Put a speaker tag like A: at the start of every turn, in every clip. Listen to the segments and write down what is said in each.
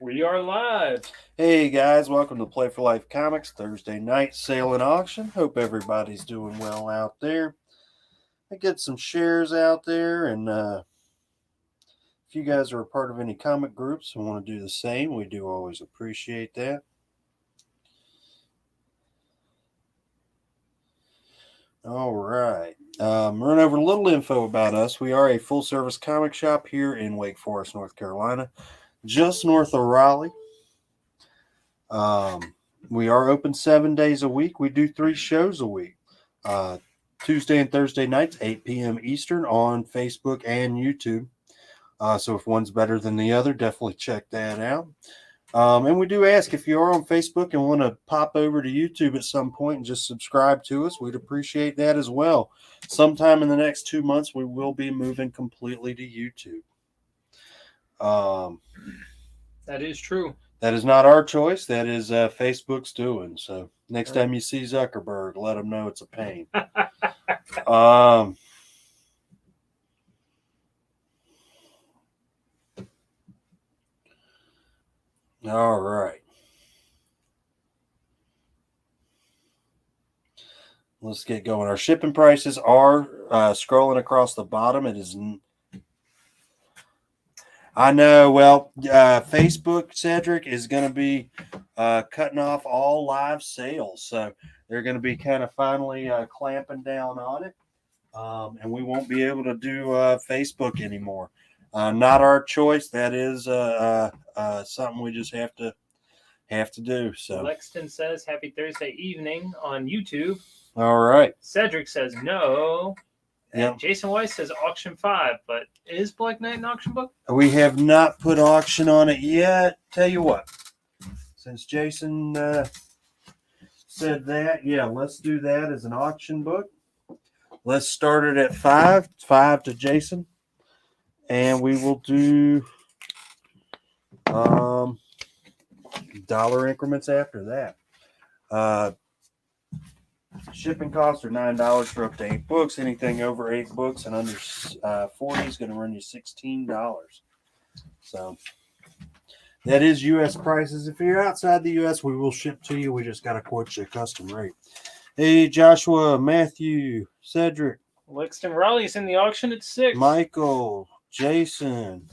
A: We are live.
B: Hey guys, welcome to Play4Life Comics Thursday night sale and auction. Hope everybody's doing well out there. I get some shares out there, and if you guys are a part of any comic groups and want to do the same, we do always appreciate that. All right. Run over a little info about us. We are a full-service comic shop here in Wake Forest, North Carolina, just north of Raleigh. We are open 7 days a week. We do 3 shows a week. Tuesday and Thursday nights, 8 p.m. Eastern on Facebook and YouTube. So if one's better than the other, definitely check that out. And we do ask, if you are on Facebook and want to pop over to YouTube at some point and just subscribe to us, we'd appreciate that as well. Sometime in the next 2 months, we will be moving completely to YouTube.
A: That is true.
B: That is not our choice. That is Facebook's doing. So next time you see Zuckerberg, let him know it's a pain. All right. Let's get going. Our shipping prices are scrolling across the bottom. It is... I know. Well, Facebook, Cedric, is going to be cutting off all live sales. So they're going to be kind of finally clamping down on it. And we won't be able to do Facebook anymore. Not our choice. That is something we just have to do. So
A: Lexton says happy Thursday evening on YouTube.
B: All right.
A: Cedric says no. And
B: yep.
A: Jason Weiss says auction 5, but is Black Knight an auction book?
B: We have not put auction on it yet. Tell you what, since Jason said that, yeah, let's do that as an auction book. Let's start it at 5 to Jason, and we will do dollar increments after that. Shipping costs are $9 for up to 8 books. Anything over 8 books and under 40 is going to run you $16. So that is U.S. prices. If you're outside the U.S., we will ship to you. We just got to quote you a custom rate. Hey, Joshua, Matthew, Cedric.
A: Lexton Raleigh's in the auction at 6.
B: Michael, Jason.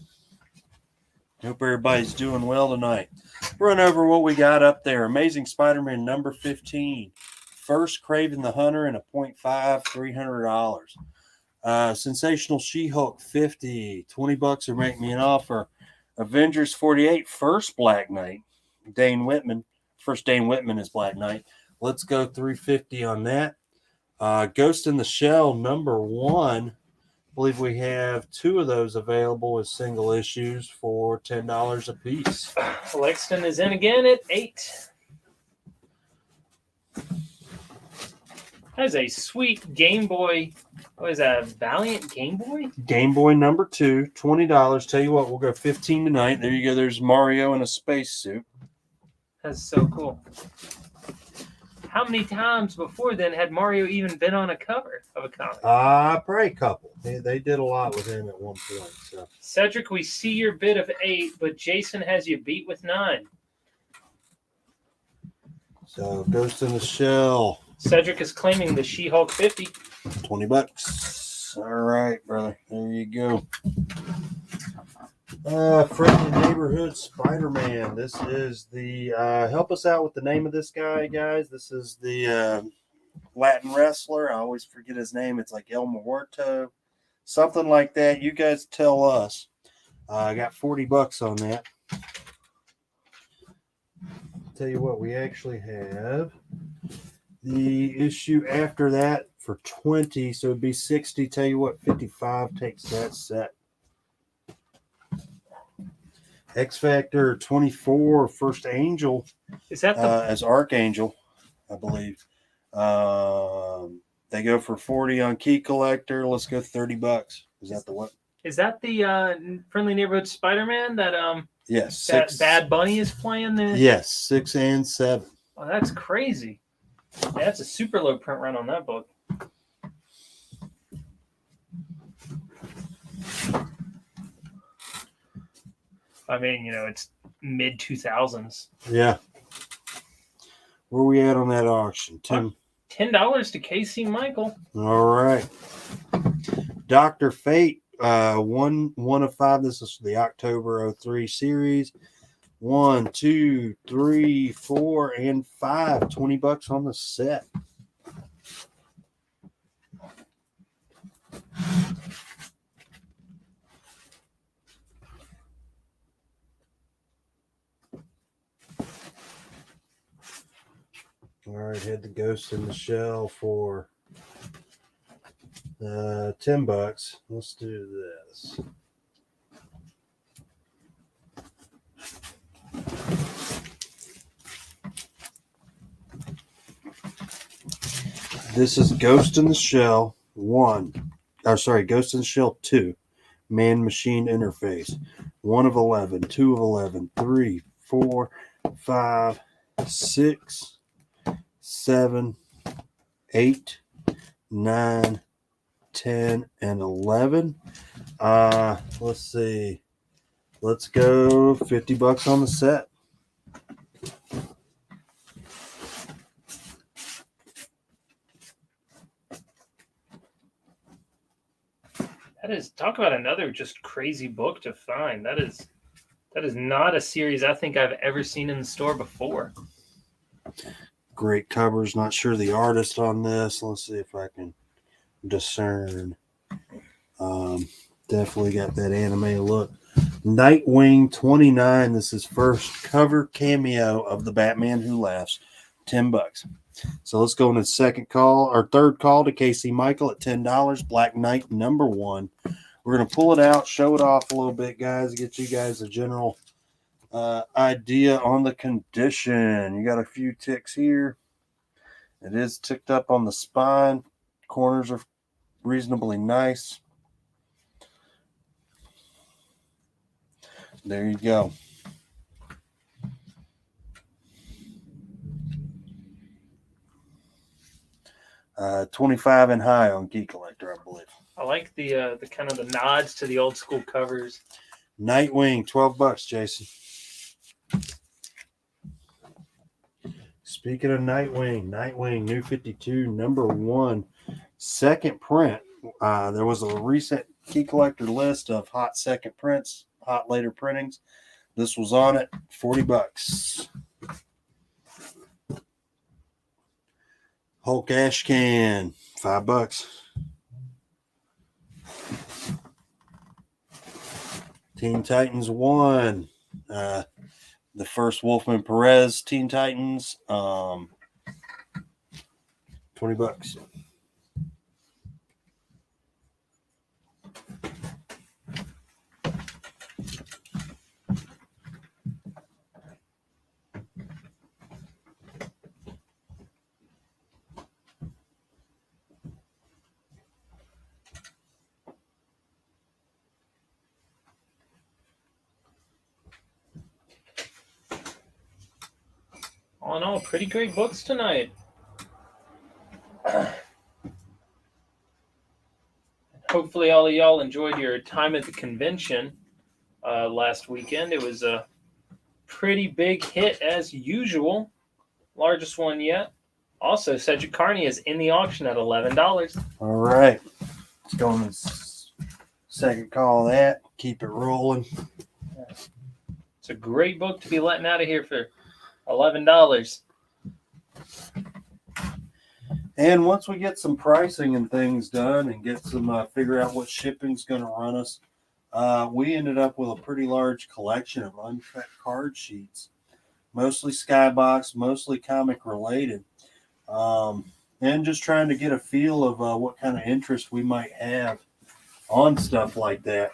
B: Hope everybody's doing well tonight. Run over what we got up there. Amazing Spider-Man number 15. First Craven the Hunter in a 0.5, $300. Sensational She-Hulk 50, $20 or make me an offer. Avengers 48, first Black Knight. Dane Whitman. First Dane Whitman is Black Knight. Let's go $350 on that. Ghost in the Shell number 1. I believe we have 2 of those available as single issues for $10 a piece.
A: Lexton is in again at 8. That's a sweet Game Boy. What is that? Valiant Game Boy?
B: Game Boy number 2, $20. Tell you what, we'll go 15 tonight. There you go. There's Mario in a spacesuit.
A: That's so cool. How many times before then had Mario even been on a cover of a comic?
B: Probably a couple. They did a lot with him at one point. So.
A: Cedric, we see your bid of 8, but Jason has you beat with 9.
B: So Ghost in the Shell.
A: Cedric is claiming the She-Hulk 50.
B: $20. All right, brother. There you go. Friendly Neighborhood Spider-Man. This is the help us out with the name of this guy, guys. This is the Latin wrestler. I always forget his name. It's like El Muerto, something like that. You guys tell us. I got $40 on that. Tell you what, we actually have the issue after that for 20, so it'd be 60. Tell you what, 55 takes that set. X Factor 24, First Angel.
A: Is that
B: as Archangel, I believe. They go for 40 on Key Collector. Let's go $30. Is that the what?
A: Is that the Friendly Neighborhood Spider-Man that
B: yes,
A: that Bad Bunny is playing?
B: Yes, 6 and 7.
A: Oh, that's crazy. Yeah, that's a super low print run on that book. I mean, it's mid 2000s.
B: Yeah. Where we at on that auction?
A: $10 to Casey Michael.
B: All right. Dr. Fate, 1 of 5. This is the October 03 series. 1, 2, 3, 4, and 5. $20 on the set. All right, had the Ghost in the Shell for $10. Let's do this. This is Ghost in the Shell 1. Ghost in the Shell 2. Man-machine interface. 1 of 11, 2 of 11, 3, 4, 5, 6, 7, 8, 9, 10, and 11. Let's see. Let's go $50 on the set.
A: That is, talk about another just crazy book to find. That is not a series I think I've ever seen in the store before.
B: Great covers. Not sure the artist on this. Let's see if I can discern. Definitely got that anime look. Nightwing 29. This is first cover cameo of the Batman Who Laughs. $10. So let's go into third call to Casey Michael at $10. Black Knight #1. We're going to pull it out, show it off a little bit, guys, get you guys a general idea on the condition. You got a few ticks here. It is ticked up on the spine. Corners are reasonably nice. There you go. $25 and high on Key Collector, I believe.
A: I like the kind of the nods to the old school covers.
B: Nightwing, $12, Jason. Speaking of Nightwing, New 52, #1, second print. There was a recent Key Collector list of hot second prints, hot later printings. This was on it, $40. Hulk Ashcan, $5. Teen Titans 1. The first Wolfman Perez Teen Titans. $20.
A: All in all, pretty great books tonight. Hopefully all of y'all enjoyed your time at the convention last weekend. It was a pretty big hit as usual. Largest one yet. Also, Cedric Carney is in the auction at $11.
B: All right. Let's go on this second call of that. Keep it rolling.
A: It's a great book to be letting out of here for $11.
B: And once we get some pricing and things done and get some figure out what shipping's going to run us, we ended up with a pretty large collection of uncut card sheets, mostly Skybox, mostly comic related, and just trying to get a feel of what kind of interest we might have on stuff like that.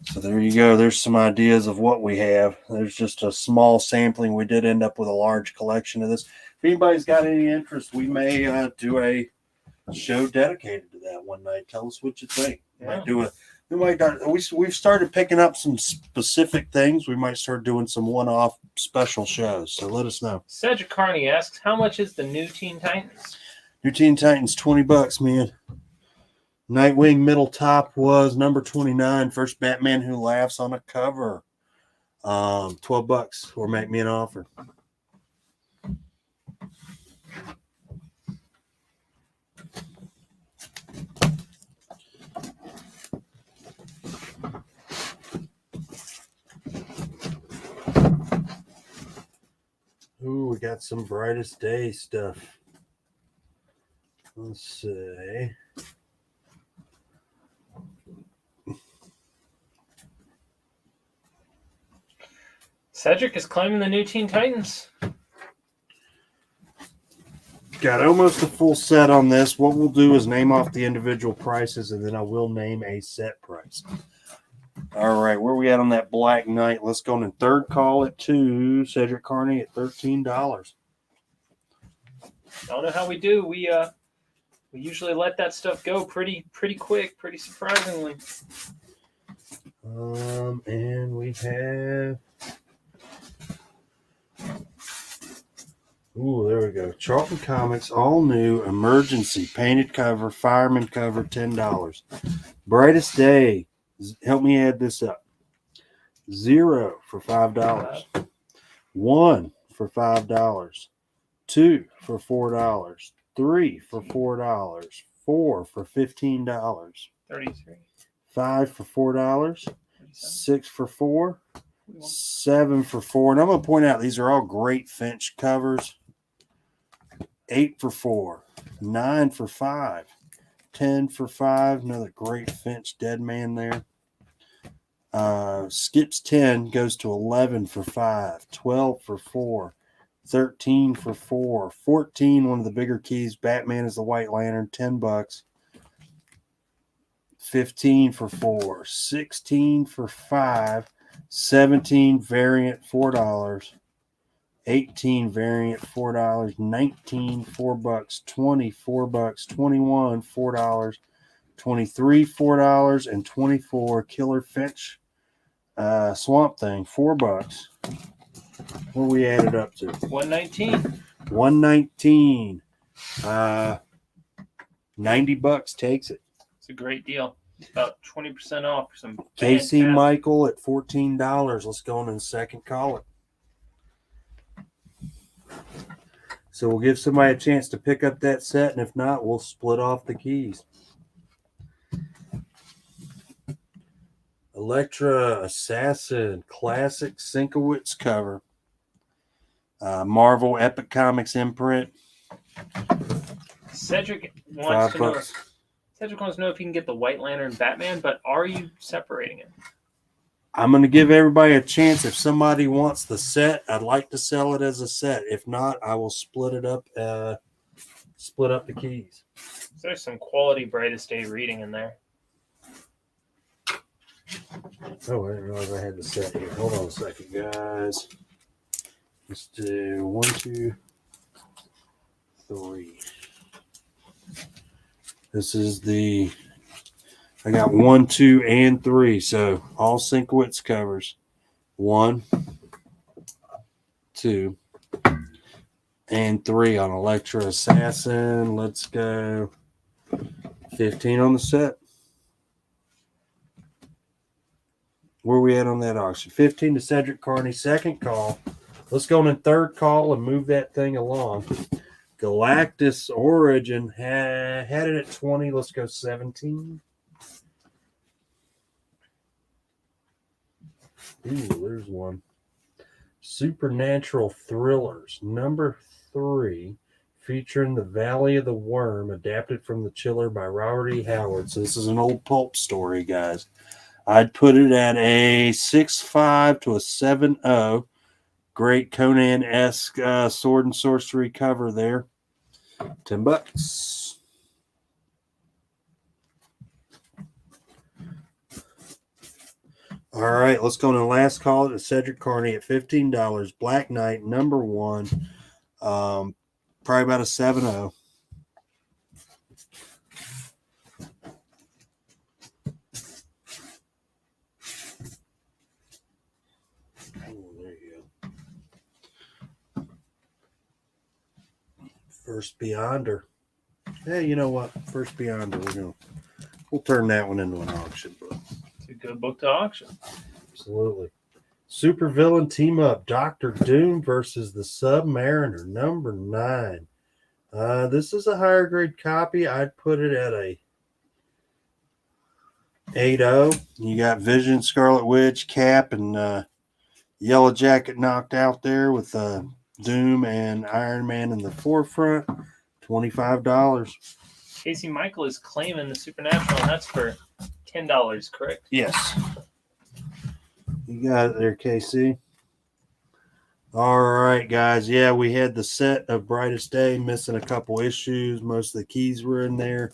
B: So there you go. There's some ideas of what we have. There's just a small sampling. We did end up with a large collection of this. If anybody's got any interest, we may do a show dedicated to that one night. Tell us what you think.
A: Yeah.
B: We've started picking up some specific things. We might start doing some one-off special shows. So let us know.
A: Cedric Carney asks, how much is the new Teen Titans?
B: New Teen Titans, $20, man. Nightwing middle top was number 29. First Batman Who Laughs on a cover. $12 or make me an offer. Ooh, we got some brightest day stuff. Let's see.
A: Cedric is claiming the new Teen Titans.
B: Got almost a full set on this. What we'll do is name off the individual prices, and then I will name a set price. All right, where are we at on that Black Knight? Let's go on and third call it to Cedric Carney at $13.
A: I don't know how we do. We usually let that stuff go pretty quick, pretty surprisingly.
B: And we have. Ooh, there we go. Charlton Comics, all new, emergency, painted cover, fireman cover, $10. Brightest Day, help me add this up. 0 for $5. 1 for $5. 2 for $4. 3 for $4. 4 for $15.
A: 33.
B: 5 for $4.
A: 37.
B: 6 for $4. 7 for $4. And I'm going to point out these are all great Finch covers. 8 for $4. 9 for $5. 10 for $5. Another great Finch Dead Man there. Skips 10, goes to 11 for $5. 12 for $4. 13 for $4. 14, one of the bigger keys. Batman is the White Lantern, $10. 15 for $4. 16 for $5. 17 variant, $4. 18 variant, $4. 19, $4. 20, $4. 21, $4. 23, $4. And 24, Killer Finch Swamp Thing, $4. What we added up to?
A: 119.
B: 119. $90 takes it.
A: It's a great deal. It's about 20% off for some
B: Casey
A: fantastic-
B: Michael at $14. Let's go on in the second call it. So we'll give somebody a chance to pick up that set, and if not, we'll split off the keys. Elektra Assassin Classic Sienkiewicz cover. Marvel Epic Comics imprint.
A: Cedric wants
B: $5.
A: Cedric wants to know if he can get the White Lantern Batman, but are you separating it?
B: I'm going to give everybody a chance. If somebody wants the set, I'd like to sell it as a set. If not, I will split it up. Split up the keys.
A: There's some quality Brightest Day reading in there.
B: Oh, I didn't realize I had the set here. Hold on a second, guys. Let's do 1, 2, 3. This is the. I got 1, 2, and 3. So all Sienkiewicz covers. 1, 2, and 3 on Elektra Assassin. Let's go. 15 on the set. Where are we at on that auction? 15 to Cedric Carney, second call. Let's go on in third call and move that thing along. Galactus Origin had it at 20. Let's go 17. Ooh, there's one. Supernatural Thrillers, number 3, featuring The Valley of the Worm, adapted from The Chiller by Robert E. Howard. So this is an old pulp story, guys. I'd put it at a 6.5 to a 7.0. Great Conan-esque sword and sorcery cover there. $10. All right, let's go on the last call to Cedric Carney at $15. Black Knight, number 1. Probably about a 7.0. First Beyonder. Hey, you know what? First Beyonder. We'll turn that one into an auction book.
A: It's a good book to auction.
B: Absolutely. Supervillain team up. Dr. Doom versus the Submariner, number 9. This is a higher grade copy. I'd put it at a 8.0. You got Vision, Scarlet Witch, Cap, and Yellow Jacket knocked out there with Doom and Iron Man in the forefront. $25.
A: Casey Michael is claiming the Supernatural, and that's for $10, correct?
B: Yes. You got it there, KC. All right, guys. Yeah, we had the set of Brightest Day missing a couple issues. Most of the keys were in there.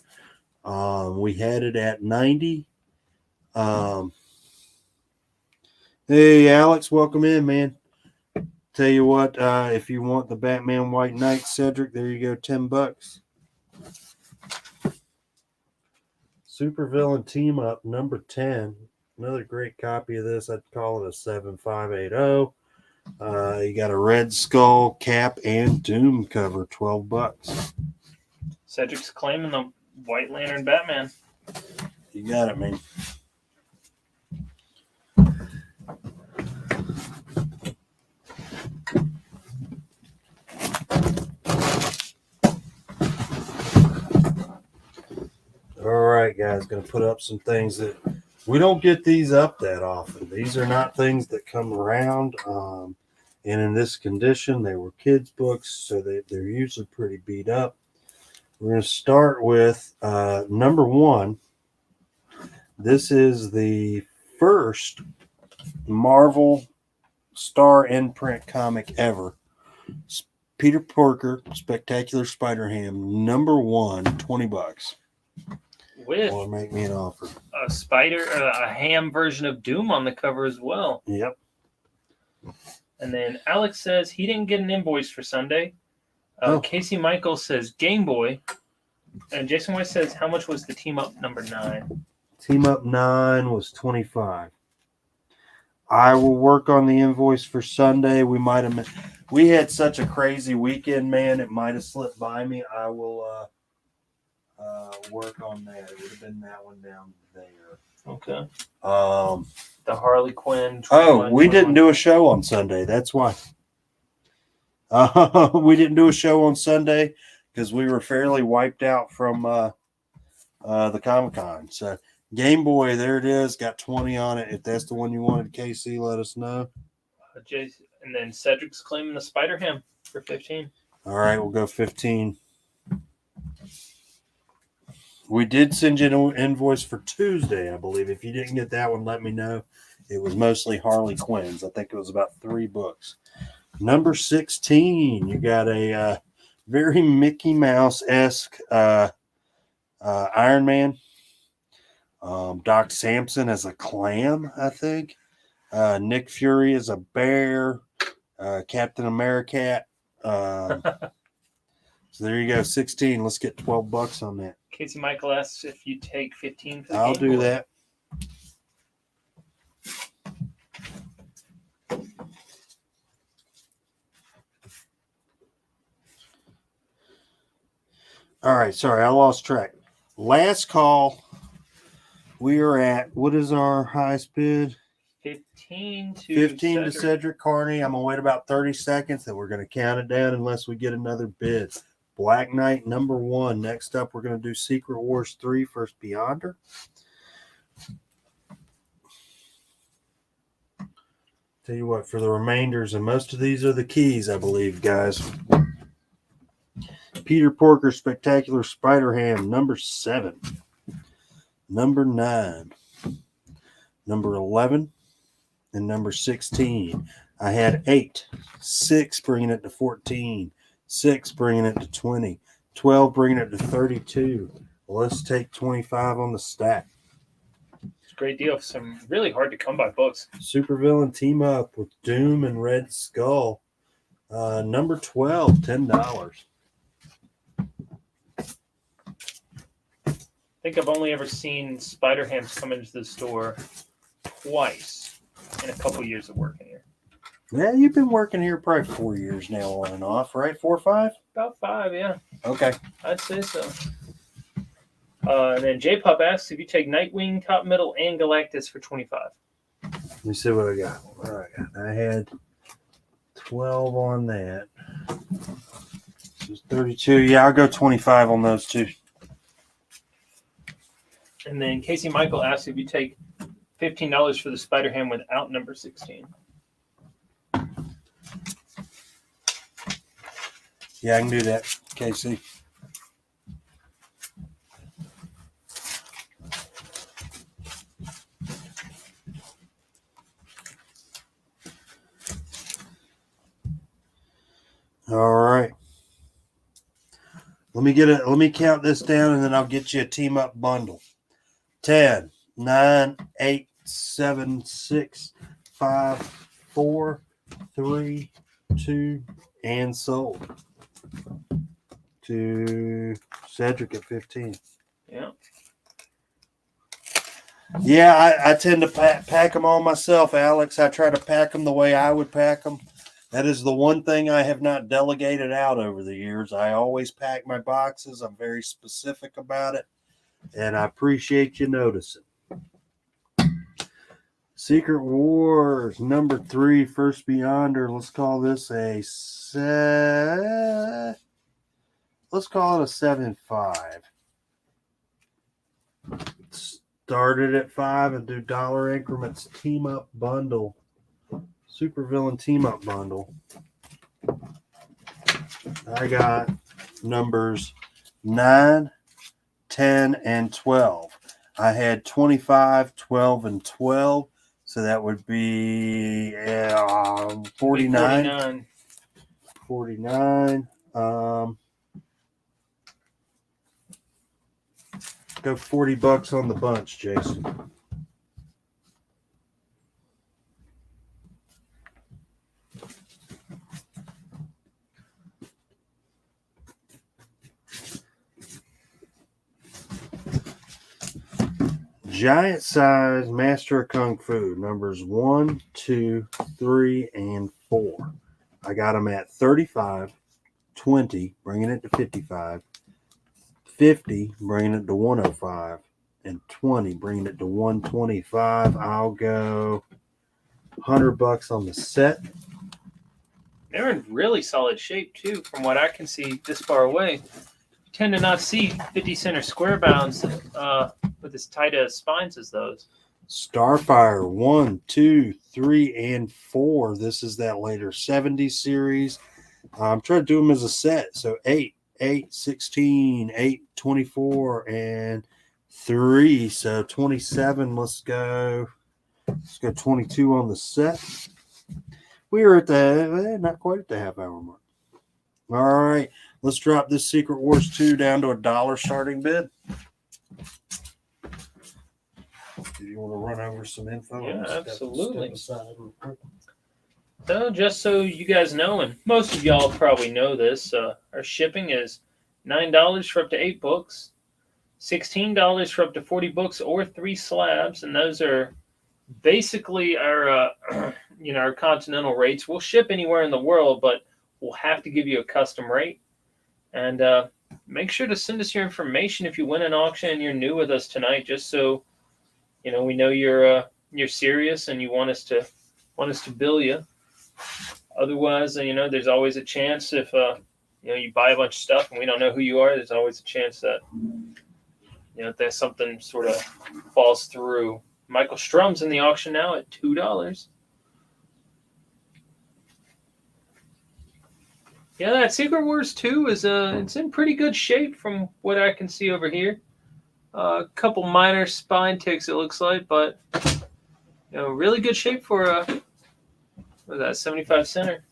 B: We had it at 90. Hey, Alex, welcome in, man. Tell you what, if you want the Batman White Knight, Cedric, there you go, $10. Supervillain Team Up, number 10. Another great copy of this. I'd call it a 7580. You got a Red Skull, Cap, and Doom cover, $12.
A: Cedric's claiming the White Lantern Batman.
B: You got it, man. All right, guys, going to put up some things that we don't get these up that often. These are not things that come around. And in this condition, they were kids' books, so they're usually pretty beat up. We're going to start with number 1. This is the first Marvel Star imprint comic ever. Peter Porker, Spectacular Spider-Ham, number 1, $20.
A: With
B: Or make me an offer.
A: a ham version of Doom on the cover as well.
B: Yep.
A: And then Alex says he didn't get an invoice for Sunday.
B: Oh.
A: Casey Michael says Game Boy. And Jason White says, how much was the team up number 9?
B: Team Up 9 was $25. I will work on the invoice for Sunday. We had such a crazy weekend, man. It might have slipped by me. I will work on that. It would have been that one down there.
A: Okay.
B: The
A: Harley Quinn.
B: we didn't do a show on Sunday. That's why. We didn't do a show on Sunday because we were fairly wiped out from the Comic-Con. So Game Boy, there it is. Got 20 on it. If that's the one you wanted, KC, let us know.
A: Jason, and then Cedric's claiming the Spider-Ham for 15.
B: All right, we'll go 15. We did send you an invoice for Tuesday, I believe. If you didn't get that one, let me know. It was mostly Harley Quinn's. I think it was about 3 books. Number 16, you got a very Mickey Mouse-esque Iron Man. Doc Samson as a clam, I think. Nick Fury as a bear. Captain America. So there you go, 16. Let's get $12 on that.
A: Casey Michael asks if you take 15 for the
B: I'll
A: Game
B: do
A: Boy.
B: that. All right, sorry, I lost track. Last call. We are at, what is our highest bid?
A: 15 to
B: 15
A: Cedric.
B: to Cedric Carney. I'm going to wait about 30 seconds, and we're going to count it down unless we get another bid. Black Knight, number 1. Next up, we're going to do Secret Wars 3, First Beyonder. Tell you what, for the remainders, and most of these are the keys, I believe, guys. Peter Porker, Spectacular Spider-Ham, number 7. Number 9. Number 11. And number 16. I had 8. 6 bringing it to 14. 6 bringing it to 20. 12 bringing it to 32. Well, let's take 25 on the stack.
A: It's a great deal for some really hard to come by books.
B: Supervillain Team Up with Doom and Red Skull. Number 12, $10.
A: I think I've only ever seen Spider-Hams come into the store twice in a couple years of working here.
B: Yeah, you've been working here probably 4 years now on and off, right? 4 or 5?
A: About 5, yeah.
B: Okay.
A: I'd say so. And then J-Pup asks if you take Nightwing, Top Middle, and Galactus for 25.
B: Let me see what I got. All right, I had 12 on that. This is 32. Yeah, I'll go 25 on those two.
A: And then Casey Michael asks if you take $15 for the Spider-Ham without number 16.
B: Yeah, I can do that, Casey. All right. Let me count this down and then I'll get you a team up bundle. 10, 9, 8, 7, 6, 5, 4, 3, 2, and sold. To Cedric at 15.
A: Yeah.
B: Yeah, I tend to pack them all myself, Alex. I try to pack them the way I would pack them. That is the one thing I have not delegated out over the years. I always pack my boxes. I'm very specific about it, and I appreciate you noticing. Secret Wars number 3, First Beyonder. Let's call this a let's call it a 7.5. Started at 5 and do dollar increments. Team up bundle. Supervillain team up bundle. I got numbers 9, 10, and 12. I had 25, 12, and 12. So that would be 49. 49. Go $40 on the bunch, Jason. Giant size Master of Kung Fu numbers 1, 2, 3, and 4. I got them at 35, 20, bringing it to 55, 50, bringing it to 105, and 20, bringing it to 125. I'll go $100 on the set.
A: They're in really solid shape, too, from what I can see this far away. You tend to not see 50 center square bounds with as tight as spines as those.
B: Starfire 1, 2, 3, and 4. This is that later 70s series. I'm trying to do them as a set. So 8, 8, 16, 8, 24, and 3. So 27. Let's go 22 on the set. We are at the not quite at the half hour mark. All right. Let's drop this Secret Wars 2 down to $1 starting bid. Do you want to run over some info?
A: Yeah, absolutely.
B: Step aside real quick.
A: So just so you guys know, and most of y'all probably know this, our shipping is $9 for up to 8 books, $16 for up to 40 books or 3 slabs, and those are basically our our continental rates. We'll ship anywhere in the world, but we'll have to give you a custom rate. And make sure to send us your information if you win an auction and you're new with us tonight, just so we know you're serious and you want us to bill you. Otherwise, there's always a chance if you buy a bunch of stuff and we don't know who you are, there's always a chance that if there's something sort of falls through. Michael Strum's in the auction now at $2. Yeah, that Secret Wars 2 is it's in pretty good shape from what I can see over here. A couple minor spine ticks, it looks like, but really good shape for what was that, 75 center.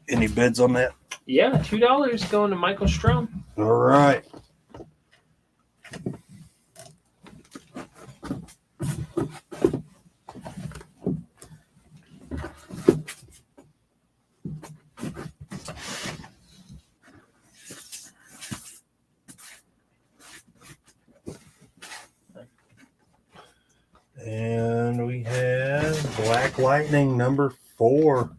B: Any bids on that?
A: Yeah, $2 going to Michael Strum.
B: All right. And we have Black Lightning number 4.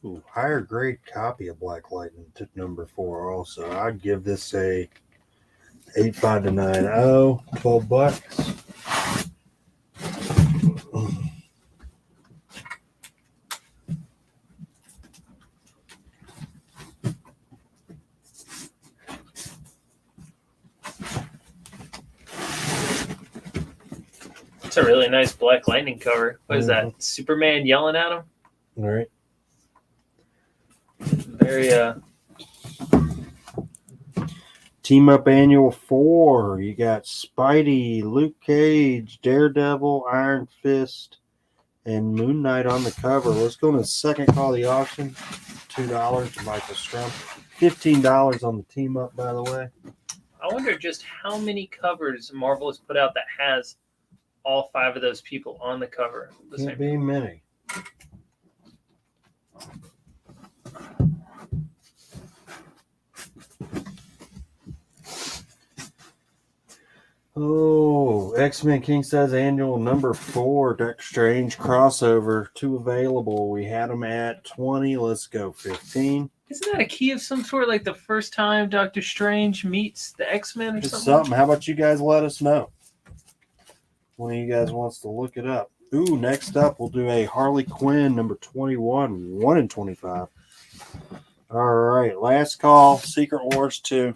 B: Ooh, higher grade copy of Black Lightning took number 4 also. I'd give this a 8.5 to 9.0, $12.
A: It's a really nice Black Lightning cover. What is
B: Mhm.
A: that? Superman yelling at him?
B: All right.
A: Very
B: Team Up Annual 4. You got Spidey, Luke Cage, Daredevil, Iron Fist, and Moon Knight on the cover. Let's go to the second call of the auction. $2 to Michael Strum. $15 on the Team Up, by the way.
A: I wonder just how many covers Marvel has put out that has all 5 of those people on the cover.
B: Can't be many. Oh, X-Men King Size Annual number 4, Doctor Strange crossover. 2 available. We had them at 20. Let's go 15.
A: Isn't that a key of some sort? Like the first time Doctor Strange meets the X-Men or
B: It's
A: something?
B: something. How about you guys let us know? One of you guys wants to look it up. Ooh, next up we'll do a Harley Quinn number 21, 1 in 25. All right, last call, Secret Wars 2,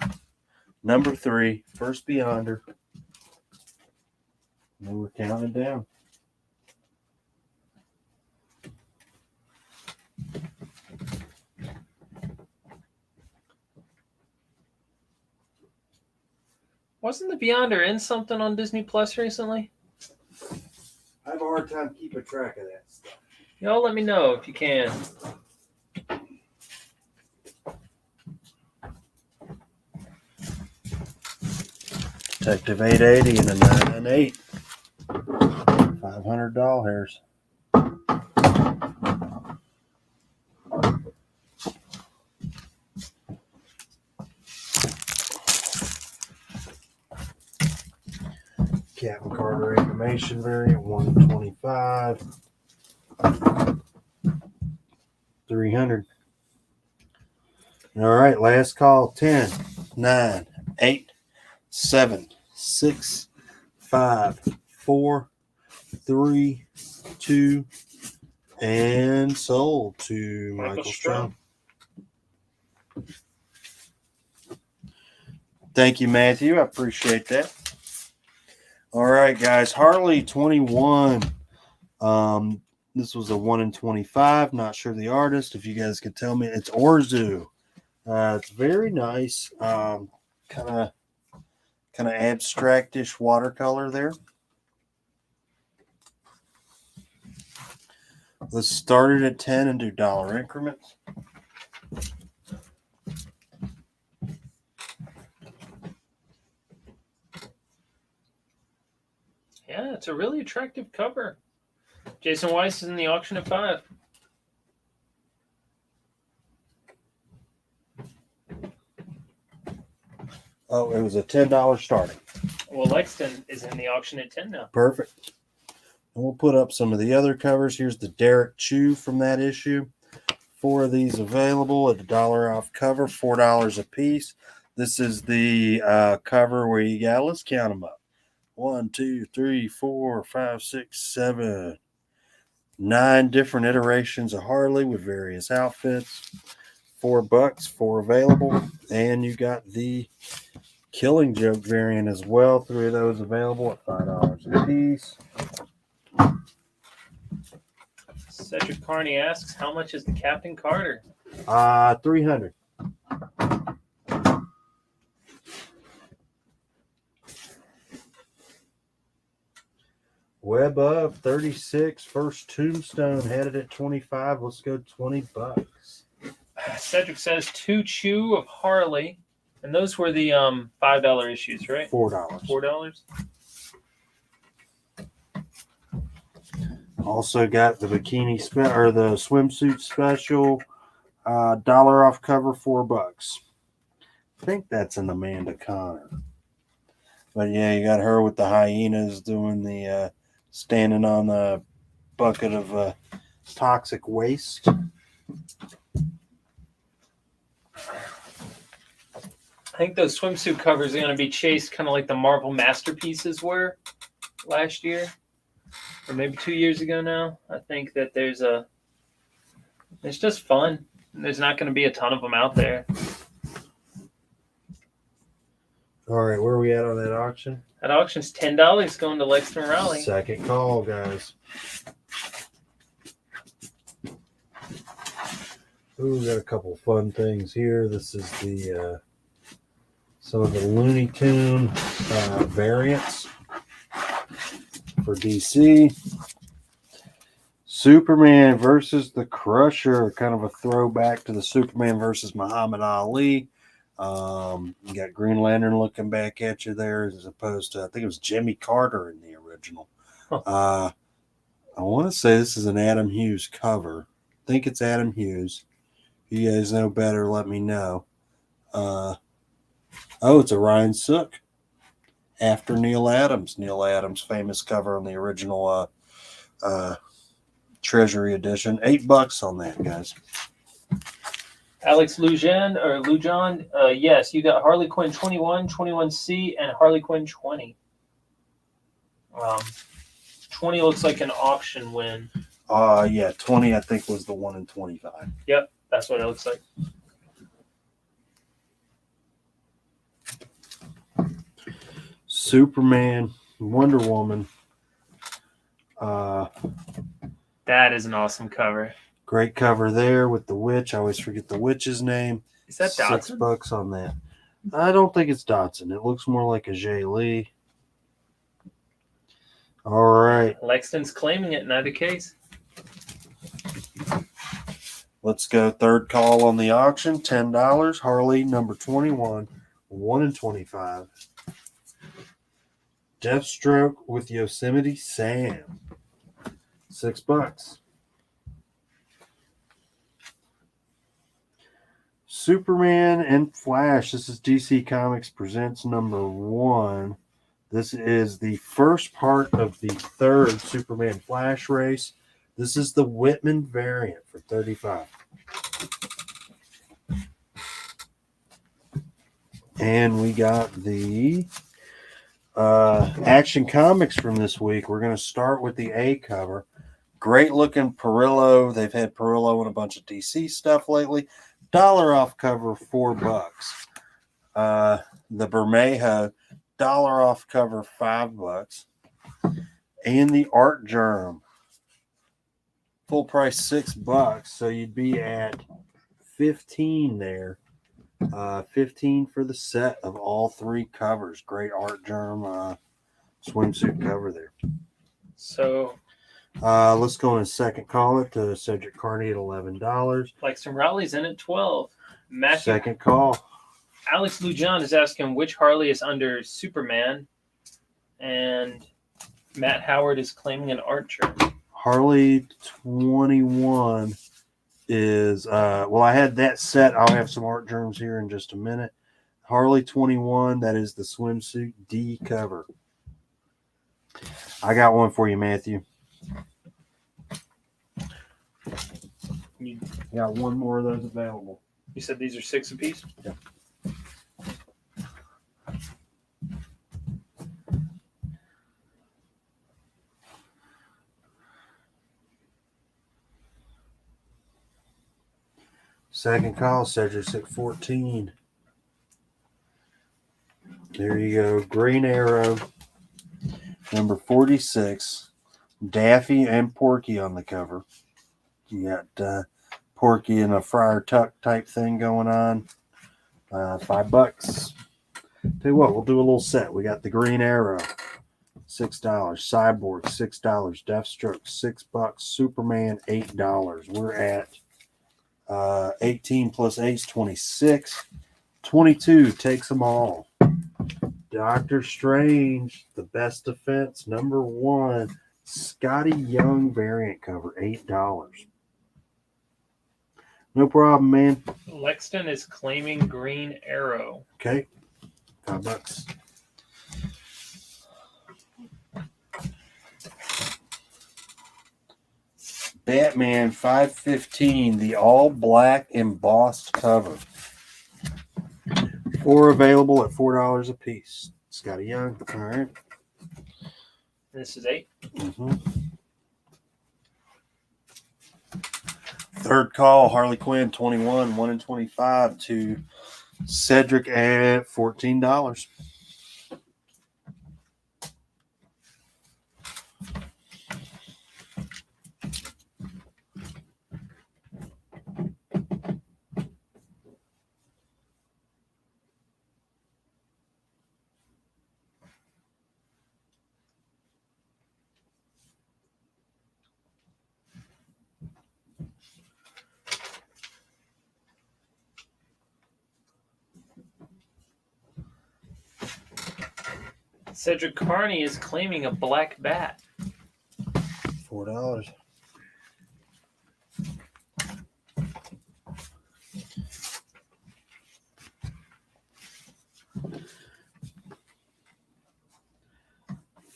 B: number 3, First Beyonder. And we're counting down.
A: Wasn't the Beyonder in something on Disney Plus recently?
B: I have a hard time keeping track of that stuff.
A: Y'all let me know if you can.
B: Detective 880 and a 998. $500. Captain Carter animation variant 125. 300. All right, last call. 10, 9, 8, 7, 6, 5, 4, 3, 2, and sold to Michael Strum. Thank you, Matthew. I appreciate that. All right, guys. Harley 21. This was a 1 in 25. Not sure the artist. If you guys could tell me, it's Orzu. It's very nice. Kind of abstractish watercolor there. Let's start it at 10 and do dollar increments.
A: Yeah, it's a really attractive cover. Jason Weiss is in the auction at 5.
B: Oh, it was a $10 starting.
A: Well, Lexington is in the auction at 10 now.
B: Perfect. And we'll put up some of the other covers. Here's the Derek Chew from that issue. 4 of these available at $1 off cover, $4 a piece. This is the cover where you got, let's count them up. 1, 2, 3, 4, 5, 6, 7, 9 different iterations of Harley with various outfits. $4, 4 available. And you got the Killing Joke variant as well. 3 of those available at $5 a piece.
A: Cedric Carney asks, how much is the Captain Carter?
B: 300. Web of 36. First Tombstone headed at 25. Let's go $20.
A: Cedric says 2 Chew of Harley. And those were the $5 issues, right?
B: $4.
A: $4.
B: Also got the bikini or the swimsuit special. $1 off cover, $4. I think that's an Amanda Connor. But yeah, you got her with the hyenas doing the standing on the bucket of toxic waste.
A: I think those swimsuit covers are going to be chased kind of like the Marvel Masterpieces were last year, or maybe 2 years ago now. I think that it's just fun. There's not going to be a ton of them out there.
B: All right, where are we at on that auction?
A: That auction's $10 going to Lexington Raleigh.
B: Second call, guys. Ooh, we got a couple fun things here. This is the some of the Looney Tune variants for DC. Superman versus the Crusher, kind of a throwback to the Superman versus Muhammad Ali. You got Green Lantern looking back at you there, as opposed to, I think it was Jimmy Carter in the original. I want to say this is an Adam Hughes cover. I think it's Adam Hughes. If you guys know better, let me know. It's a Ryan Sook after Neil Adams. Neil Adams' famous cover on the original Treasury edition. $8 on that, guys.
A: Alex Lujan, yes, you got Harley Quinn 21, 21C, and Harley Quinn 20. 20 looks like an auction win.
B: Yeah, 20 I think was the one in 25.
A: Yep, that's what it looks like.
B: Superman, Wonder Woman.
A: That is an awesome cover.
B: Great cover there with the witch. I always forget the witch's name.
A: Is that Dotson?
B: $6 on that. I don't think it's Dotson. It looks more like a Jay Lee. All right.
A: Lexington's claiming it in either case.
B: Let's go third call on the auction. $10. Harley number 21. 1 in 25. Deathstroke with Yosemite Sam. $6. Superman and Flash. This is DC Comics Presents number 1. This is the first part of the third Superman Flash race. This is the Whitman variant for $35. And we got the Action Comics from this week. We're going to start with the A cover. Great looking Perillo. They've had Perillo in a bunch of DC stuff lately. $1 off cover, $4. The Bermejo, $1 off cover, $5. And the Art Germ, full price, $6. So you'd be at 15 there. 15 for the set of all three covers. Great Art Germ swimsuit cover there.
A: So
B: let's go in second call it to Cedric Carney at $11.
A: Lexington Raleigh's in at 12.
B: Second call.
A: Alex Lujan is asking which Harley is under Superman, and Matt Howard is claiming an Archer.
B: Harley 21 is I had that set. I'll have some Art Germs here in just a minute. Harley 21, that is the swimsuit D cover. I got one for you, Matthew.
A: You
B: got one more of those available.
A: said these are 6 apiece?
B: Yep. Second call, Cedric at 14. There you go. Green Arrow, number 46. Daffy and Porky on the cover. You got Porky in a Friar Tuck type thing going on. $5. Tell you what, we'll do a little set. We got the Green Arrow, $6. Cyborg, $6. Deathstroke, $6. Superman, $8. We're at 18 plus 8 is 26. 22 takes them all. Doctor Strange, the best defense, number 1. Scotty Young variant cover, $8. No problem, man.
A: Lexington is claiming Green Arrow.
B: Okay. $5. Batman 515, the all black embossed cover. 4 available at $4 a piece. Scotty Young. All right.
A: This is 8.
B: Mm-hmm. Third call, Harley Quinn 21, 1 in 25 to Cedric at $14.
A: Cedric Carney is claiming a black bat.
B: $4.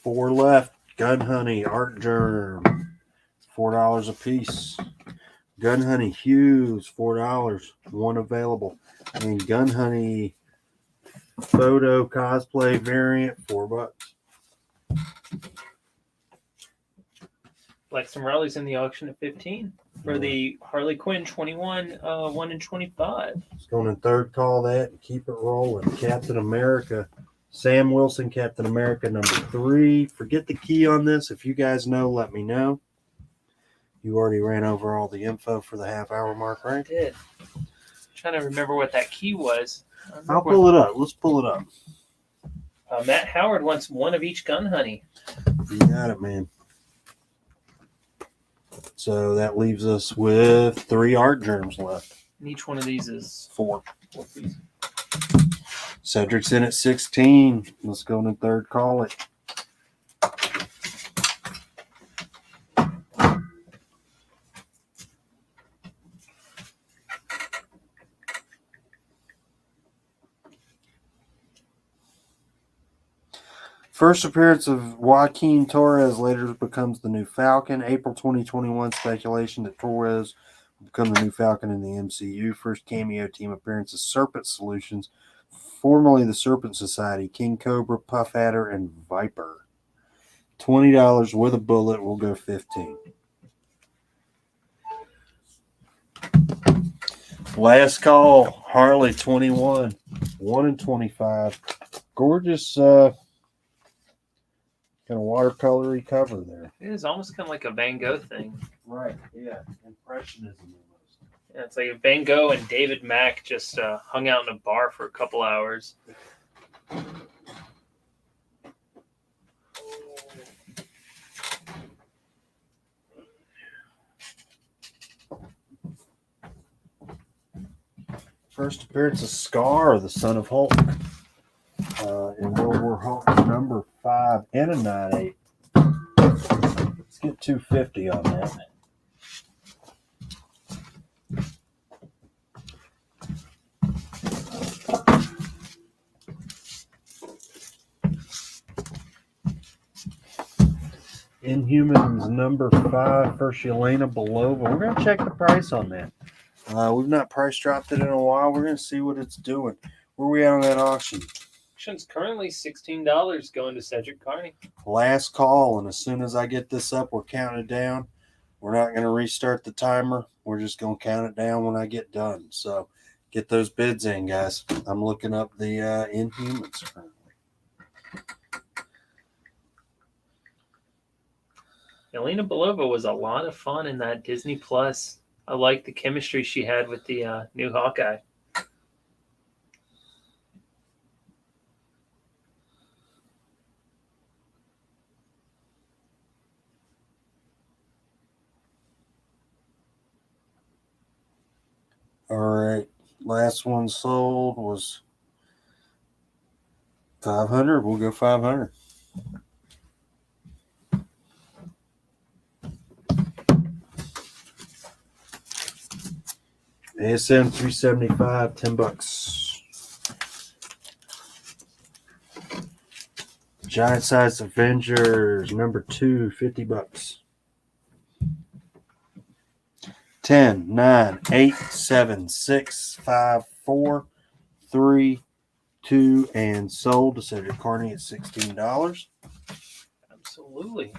B: Four left. Gun Honey Art Germ, $4 a piece. Gun Honey Hughes, $4. 1 available. And Gun Honey Photo Cosplay Variant, $4.
A: Blackstone Riley's in the auction at 15 for the Harley Quinn 21, 1 in 25.
B: Let's go in third call that and keep it rolling. Captain America, Sam Wilson, Captain America number 3. Forget the key on this. If you guys know, let me know. You already ran over all the info for the half-hour mark,
A: I
B: right?
A: did. I'm trying to remember what that key was.
B: I'll pull it up. Let's pull it up.
A: Matt Howard wants 1 of each Gun Honey.
B: You got it, man. So that leaves us with 3 art germs left.
A: And each one of these is
B: 4.
A: 4 pieces.
B: Cedric's in at 16. Let's go in third call it. First appearance of Joaquin Torres later becomes the new Falcon. April 2021 speculation that Torres will become the new Falcon in the MCU. First cameo team appearance is Serpent Solutions, formerly the Serpent Society, King Cobra, Puff Adder, and Viper. $20 with a bullet will go 15. Last call, Harley 21, 1 in 25. Gorgeous kind of watercolory cover there.
A: It is almost kind of like a Van Gogh thing.
B: Right, yeah. Impressionism almost.
A: Yeah, it's like Van Gogh and David Mack just hung out in a bar for a couple hours.
B: First appearance of Scar, the son of Hulk. In World War Hulk number 5 and a 9/8. Let's get 250 on that. Inhumans number 5, first Yelena Belova. We're going to check the price on that. We've not price dropped it in a while. We're going to see what it's doing. Where are we at on that auction?
A: Auction's currently $16 going to Cedric Carney.
B: Last call, and as soon as I get this up, we're counting it down. We're not going to restart the timer. We're just going to count it down when I get done. So get those bids in, guys. I'm looking up the Inhumans currently.
A: Yelena Belova was a lot of fun in that Disney Plus. I like the chemistry she had with the new Hawkeye.
B: All right. Last one sold was 500. We'll go 500. ASM 375, $10. Giant Size Avengers number 2, $50. 10, 9, 8, 7, 6, 5, 4, 3, 2, and sold to Cedric Carney at $16.
A: Absolutely.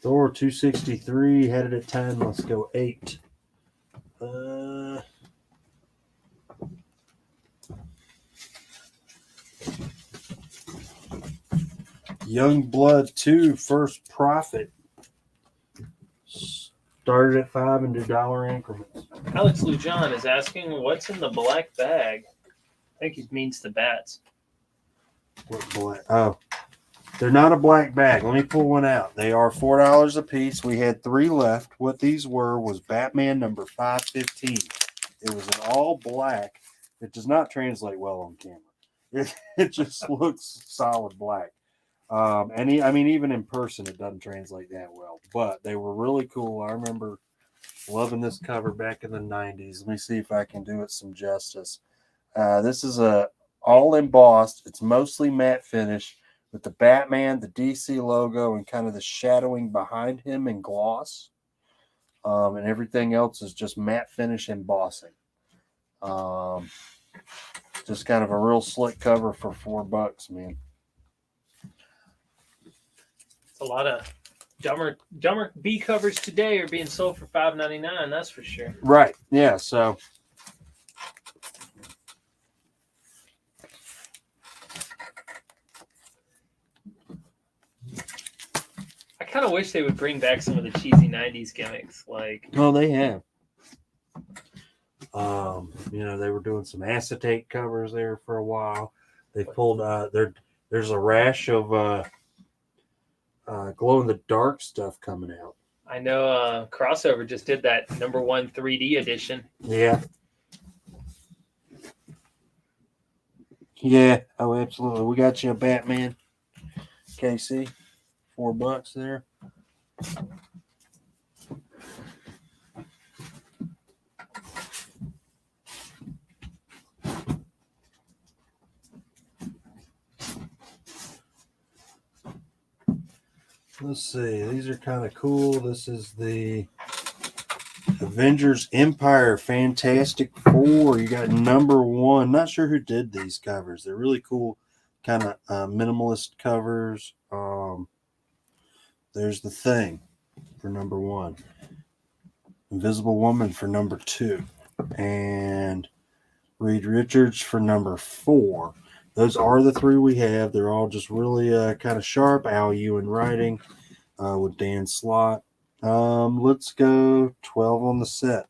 B: Thor 263 had it at 10. Let's go 8. Young Blood 2 First Profit started at 5 and do dollar increments.
A: Alex Lujan is asking, what's in the black bag? I think he means the bats.
B: What black? Oh, they're not a black bag. Let me pull one out. They are $4 a piece. We had 3 left. What these were was Batman number 515. It was an all black. It does not translate well on camera. It just looks solid black. Even in person, it doesn't translate that well. But they were really cool. I remember loving this cover back in the 90s. Let me see if I can do it some justice. This is all embossed. It's mostly matte finish with the Batman, the DC logo, and kind of the shadowing behind him in gloss. And everything else is just matte finish embossing. Just kind of a real slick cover for $4, man.
A: A lot of dumber B covers today are being sold for $5.99. That's for sure.
B: Right. Yeah. So
A: I kind of wish they would bring back some of the cheesy '90s gimmicks. Like,
B: well, they have. They were doing some acetate covers there for a while. They pulled there's a rash of glow in the dark stuff coming out.
A: I know Crossover just did that #1 3D edition.
B: Yeah. Yeah. Oh, absolutely. We got you a Batman. KC. $4 there. Let's see. These are kind of cool. This is the Avengers Empire Fantastic Four. You got #1. Not sure who did these covers. They're really cool, kind of minimalist covers. There's the Thing for #1. Invisible Woman for #2. And Reed Richards for #4. Those are the 3 we have. They're all just really kind of sharp. Al Ewing writing with Dan Slott. Let's go 12 on the set.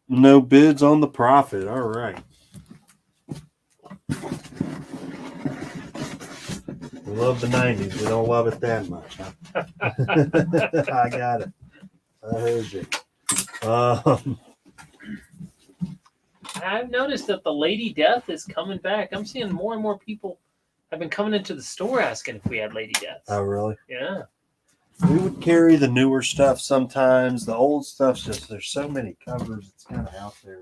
B: No bids on the profit. All right. We love the 90s. We don't love it that much. Huh? I got it. I heard you.
A: I've noticed that the Lady Death is coming back. I'm seeing more and more people have been coming into the store asking if we had Lady Deaths.
B: Oh, really?
A: Yeah.
B: We would carry the newer stuff sometimes. The old stuff's just, there's so many covers. It's kind of out there,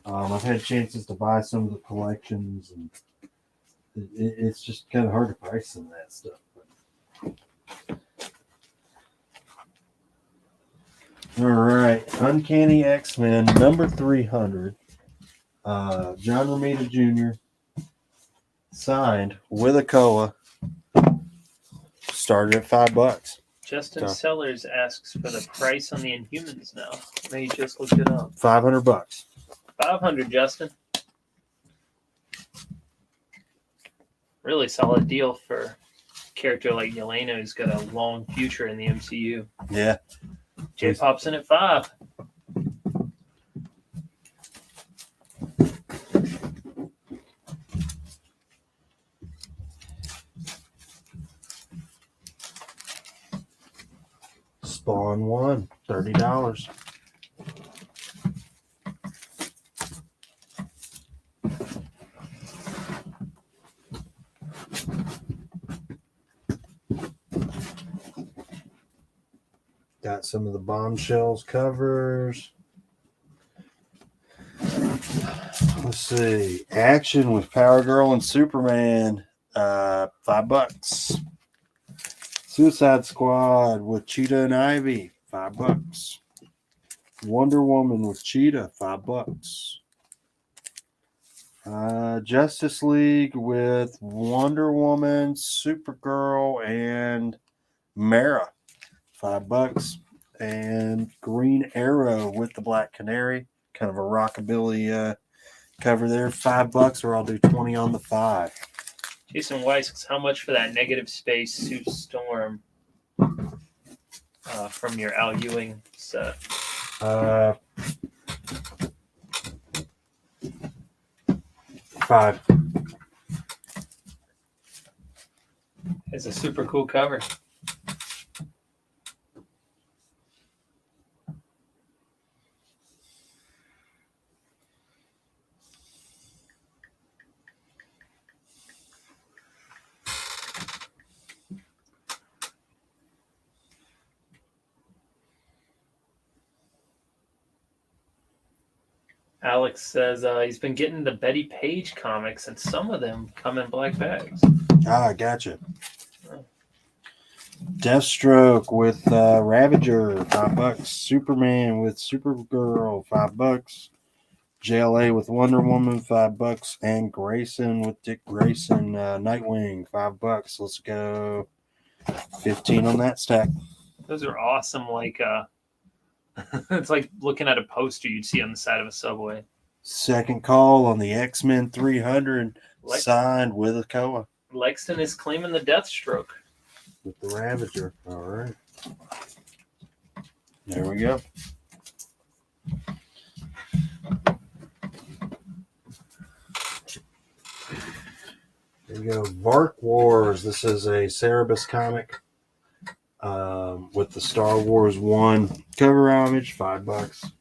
B: I've had chances to buy some of the collections, and it's just kind of hard to price some of that stuff. All right. Uncanny X-Men, #300. John Romita Jr. Signed with a COA. Started at $5.
A: Justin Sellers asks for the price on the Inhumans now. I know you just looked it up.
B: $500.
A: $500, Justin. Really solid deal for a character like Yelena, who's got a long future in the MCU.
B: Yeah.
A: J-Pop's in at $5.
B: Spawn 1, $30. Got some of the Bombshells covers. Let's see. Action with Power Girl and Superman, $5. Suicide Squad with Cheetah and Ivy, $5. Wonder Woman with Cheetah, $5. Justice League with Wonder Woman, Supergirl, and Mara, $5. And Green Arrow with the Black Canary, kind of a rockabilly cover there, $5, or I'll do 20 on the 5.
A: Jason Weiss, how much for that negative space Sue Storm from your Al Ewing set?
B: $5.
A: It's a super cool cover. Alex says he's been getting the Betty Page comics, and some of them come in black bags.
B: Gotcha. Deathstroke with Ravager, $5. Superman with Supergirl, $5. JLA with Wonder Woman, $5. And Grayson with Dick Grayson, Nightwing, $5. Let's go 15 on that stack.
A: Those are awesome. Like it's like looking at a poster you'd see on the side of a subway.
B: Second call on the X-Men 300, signed with a Koa.
A: Lexton is claiming the Deathstroke.
B: With the Ravager. All right. There we go. There you go. Vark Wars. This is a Cerebus comic with the Star Wars 1 cover image, $5.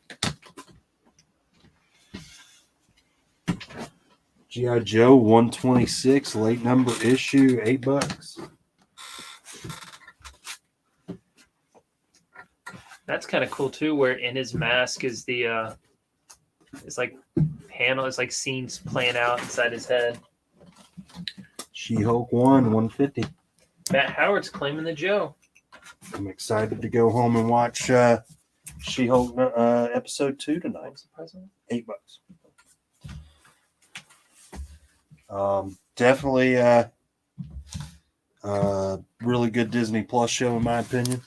B: G.I. Joe 126, late number issue, $8.
A: That's kind of cool too, where in his mask is the it's like panel, it's like scenes playing out inside his head.
B: She-Hulk 150.
A: Matt Howard's claiming the Joe.
B: I'm excited to go home and watch She-Hulk episode 2 tonight.
A: What's the price on
B: $8. Definitely really good Disney Plus show in my opinion.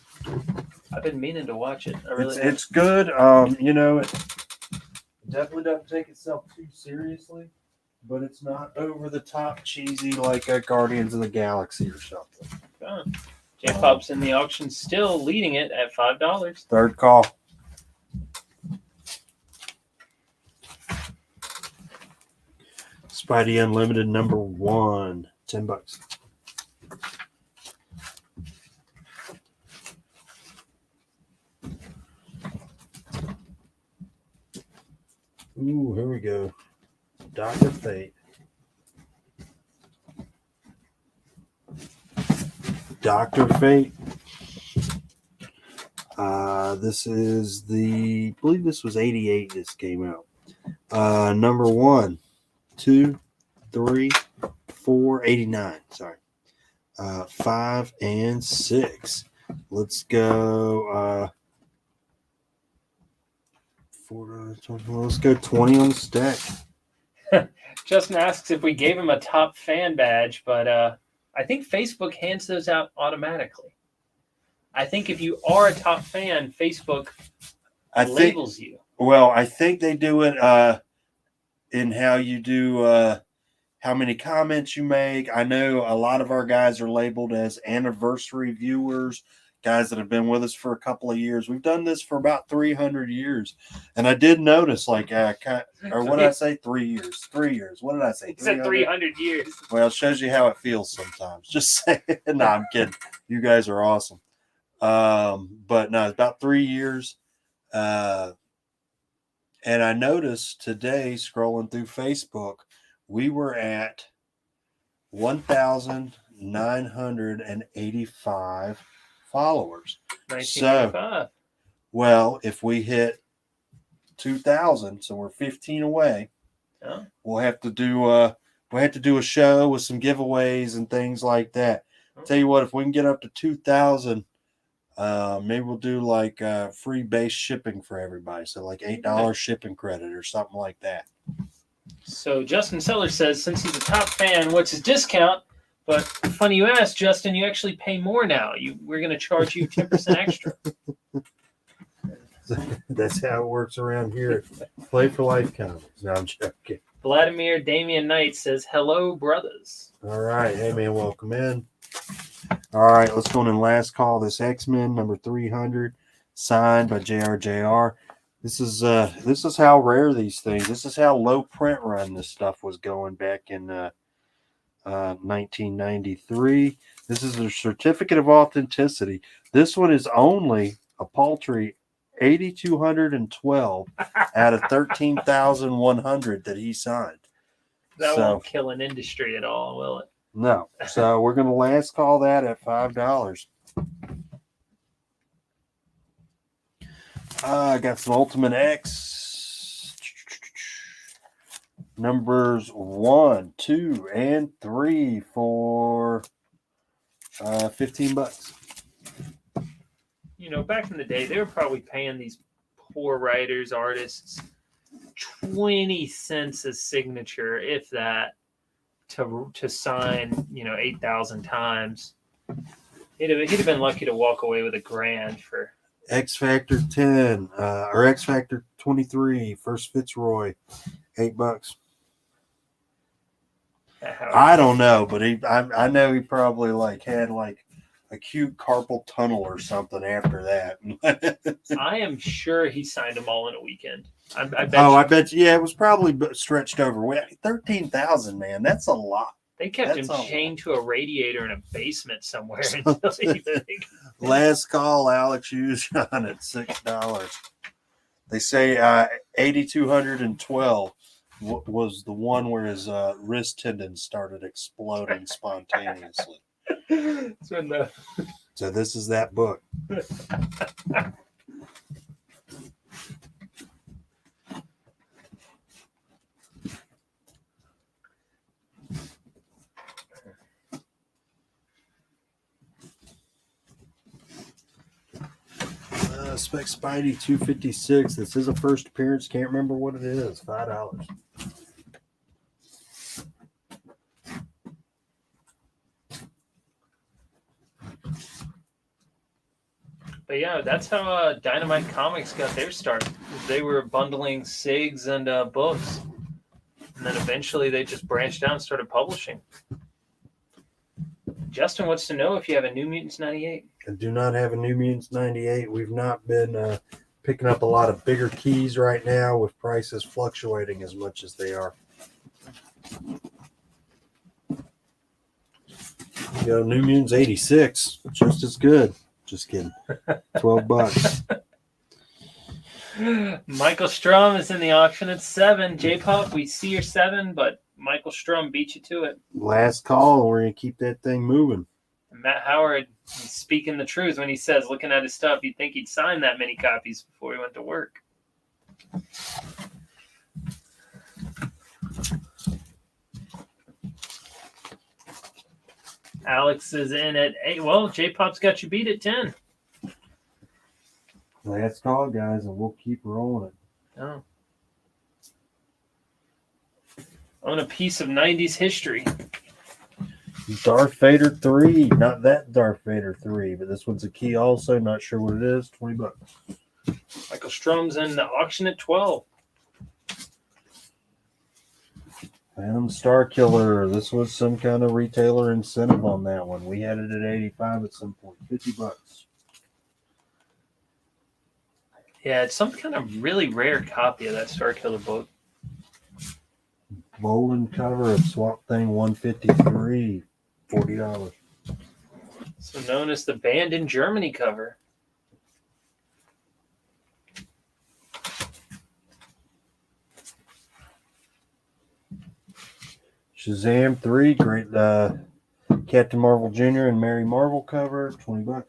A: I've been meaning to watch it.
B: It's good. You know, it definitely doesn't take itself too seriously, but it's not over the top cheesy like Guardians of the Galaxy or something.
A: J-Pop's in the auction, still leading it at $5.
B: Third call. Spidey Unlimited #1, $10. Ooh, here we go. Dr. Fate. Dr. Fate. This is I believe this was 88 this came out. #1, 2, 3, 4, 89. Sorry. 5 and 6. Let's go. Let's go 20 on the stack.
A: Justin asks if we gave him a top fan badge, but I think Facebook hands those out automatically. I think if you are a top fan, Facebook labels you.
B: Well, I think they do it in how you do how many comments you make. I know a lot of our guys are labeled as anniversary viewers, guys that have been with us for a couple of years. We've done this for about 300 years. And I did notice, or what did I say? 3 years. 3 years. What did I say?
A: He said 300 years.
B: Well, it shows you how it feels sometimes. Just saying. No, I'm kidding. You guys are awesome. But no, it's about 3 years. And I noticed today, scrolling through Facebook, we were at 1,985 followers.
A: 1985.
B: So, well, if we hit 2,000, so we're 15 away.
A: Yeah.
B: We'll have to do a show with some giveaways and things like that. Tell you what, if we can get up to 2,000, maybe we'll do like free base shipping for everybody. So like $8 shipping credit or something like that.
A: So Justin Seller says, since he's a top fan, what's his discount? But funny you ask, Justin, you actually pay more now. We're going to charge you 10% extra.
B: That's how it works around here at Play4Life Comics. No, I'm joking.
A: Vladimir Damian Knight says, hello, brothers.
B: All right. Hey, man, welcome in. All right, let's go on and last call this X-Men number 300, signed by JRJR. This is how rare these things. This is how low print run this stuff was going back in 1993. This is a certificate of authenticity. This one is only a paltry 8,212 out of 13,100 that he signed.
A: That won't kill an industry at all, will it?
B: No. So we're going to last call that at $5. I got some Ultimate X numbers 1, 2, and 3 for $15.
A: You know, back in the day, they were probably paying these poor writers, artists, 20 cents a signature, if that, to sign, 8,000 times. He'd have been lucky to walk away with $1,000 for
B: X Factor 10 or X Factor 23, First Fitzroy, $8. I don't know, but I know he probably had acute carpal tunnel or something after that.
A: I am sure he signed them all in a weekend. I bet
B: you. Yeah, it was probably stretched over. 13,000, man. That's a lot.
A: They kept him chained to a radiator in a basement somewhere until he
B: Last call, Alex Hughes on at $6. They say 8,212 was the one where his wrist tendons started exploding spontaneously. So this is that book. Spec Spidey 256. This is a first appearance. Can't remember what it is. $5.
A: But yeah, that's how Dynamite Comics got their start. They were bundling SIGs and books. And then eventually they just branched out and started publishing. Justin wants to know if you have a New Mutants 98.
B: I do not have a New Mutants 98. We've not been picking up a lot of bigger keys right now with prices fluctuating as much as they are. You got a New Mutants 86. Just as good. Just kidding. $12.
A: Michael Strum is in the auction at $7. J-Pop, we see your $7, but Michael Strum beat you to it.
B: Last call. We're going to keep that thing moving.
A: And Matt Howard is speaking the truth when he says, looking at his stuff, you'd think he'd sign that many copies before he went to work. Alex is in at 8. Well, J-Pop's got you beat at 10.
B: Last call, guys, and we'll keep rolling it.
A: Oh. Own a piece of 90s history.
B: Darth Vader 3. Not that Darth Vader 3, but this one's a key also. Not sure what it is. $20.
A: Michael Strum's in the auction at 12.
B: Phantom Star Killer. This was some kind of retailer incentive on that one. We had it at 85 at some point. $50.
A: Yeah, it's some kind of really rare copy of that Star Killer book.
B: Bowling cover of Swamp Thing 153. $40.
A: So known as the Banned in Germany cover.
B: Shazam 3, great Captain Marvel Jr. and Mary Marvel cover, $20.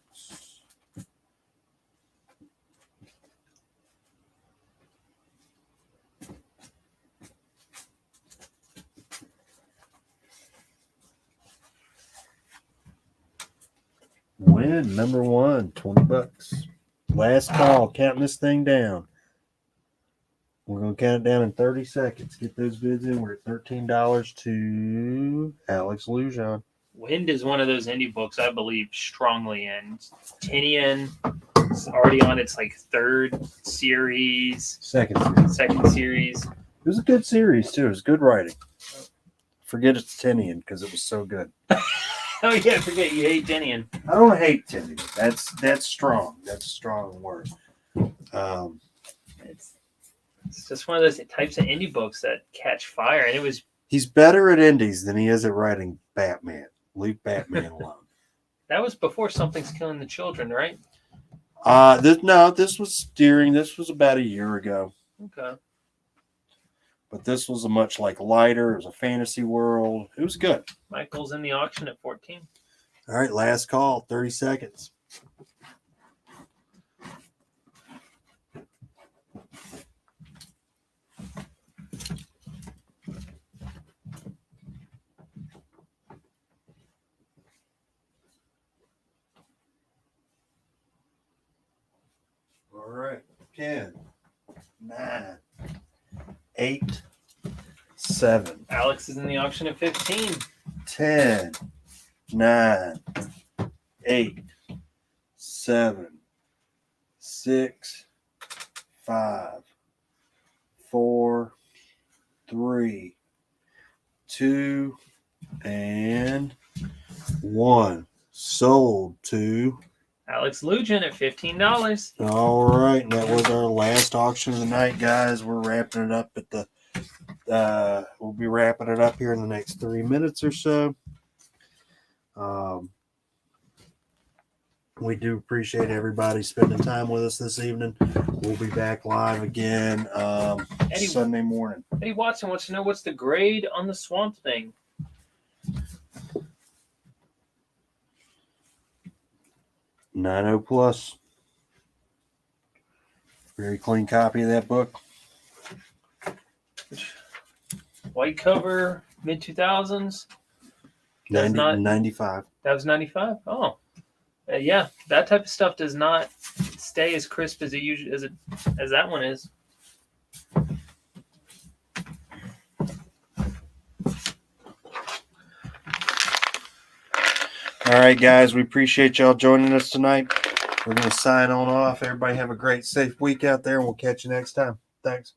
B: win. Number one, $20. Last call. Counting this thing down. We're going to count it down in 30 seconds. Get those bids in. We're at $13 to Alex Lujan.
A: Wind is one of those indie books I believe strongly in. Tinian is already on its like third series,
B: Second series.
A: second series.
B: It was a good series, too. It was good writing. Forget it's Tinian because it was so good.
A: Oh yeah, forget you hate Tinian.
B: I don't hate Tinian. That's strong. That's a strong word.
A: It's just one of those types of indie books that catch fire, and it was.
B: He's better at indies than he is at writing Batman. Leave Batman alone.
A: That was before Something's Killing the Children, right?
B: This was about a year ago.
A: Okay.
B: But this was a much lighter. It was a fantasy world. It was good.
A: Michael's in the auction at 14.
B: All right, last call, 30 seconds. All right, 10, 9, 8, 7.
A: Alex is in the auction at 15.
B: 10, 9, 8, 7, 6, 5, 4, 3, 2, and 1. Sold to
A: Alex Lujan at $15.
B: All right, and that was our last auction of the night, guys. We're wrapping it up at the. We'll be wrapping it up here in the next 3 minutes or so. We do appreciate everybody spending time with us this evening. We'll be back live again Sunday morning.
A: Eddie Watson wants to know what's the grade on the Swamp Thing.
B: 9.0 plus. Very clean copy of that book.
A: White cover, mid 2000s.
B: 95.
A: That was 95. Oh, yeah. That type of stuff does not stay as crisp as as that one is.
B: All right, guys. We appreciate y'all joining us tonight. We're going to sign on off. Everybody have a great, safe week out there, and we'll catch you next time. Thanks.